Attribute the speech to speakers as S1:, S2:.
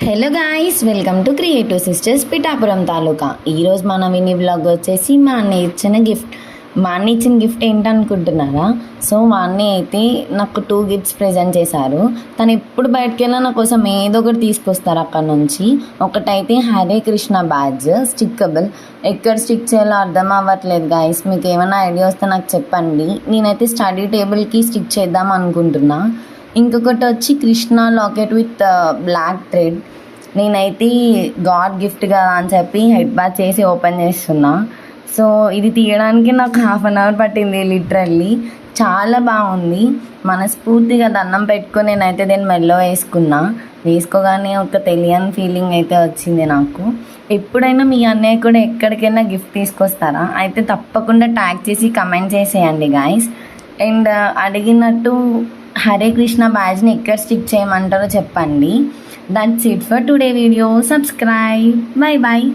S1: Hello guys, welcome to creative sisters Pithapuram taluka. ఈరోజు మన విని బ్లాగ్ వచ్చేసి మా అన్నయ్య ఇచ్చిన గిఫ్ట్ ఏంటనుకుంటున్నారా? సో మా అన్నయ్య అయితే నాకు 2 గిఫ్ట్స్ ప్రజెంట్ చేశారు. తను ఎప్పుడు బయటకు వెళ్ళినా నా కోసం ఏదో ఒకటి తీసుకొస్తారు అక్కడ నుంచి. ఒకటైతే హరే కృష్ణ బ్యాడ్జ్ స్టిక్కబుల్. ఎక్కడ స్టిక్ చేయాలో అర్థం అవ్వట్లేదు గాయస్. మీకు ఏమైనా ఐడియా వస్తే నాకు చెప్పండి. నేనైతే స్టడీ టేబుల్కి స్టిక్ చేద్దాం అనుకుంటున్నా. ఇంకొకటి వచ్చి Krishna locket with black thread. నేనైతే గాడ్ గిఫ్ట్ కదా అని చెప్పి హెడ్ బాత్ చేసి ఓపెన్ చేస్తున్నా. సో ఇది తీయడానికి నాకు 1/2 అవర్ పట్టింది లిటరల్లీ. చాలా బాగుంది. మనస్ఫూర్తిగా దండం పెట్టుకొని నేనైతే దీన్ని మెల్లో వేసుకోగానే ఒక తెలియని ఫీలింగ్ అయితే వచ్చింది నాకు. ఎప్పుడైనా మీ అన్నయ్య కూడా ఎక్కడికైనా గిఫ్ట్ తీసుకొస్తారా? అయితే తప్పకుండా ట్యాగ్ చేసి కమెంట్ చేసేయండి గాయస్. అండ్ అడిగినట్టు హరే కృష్ణ బ్యాడ్జ్ని ఎక్కడ స్టిక్ చేయమంటారో చెప్పండి. That's it for today video. Subscribe. Bye bye.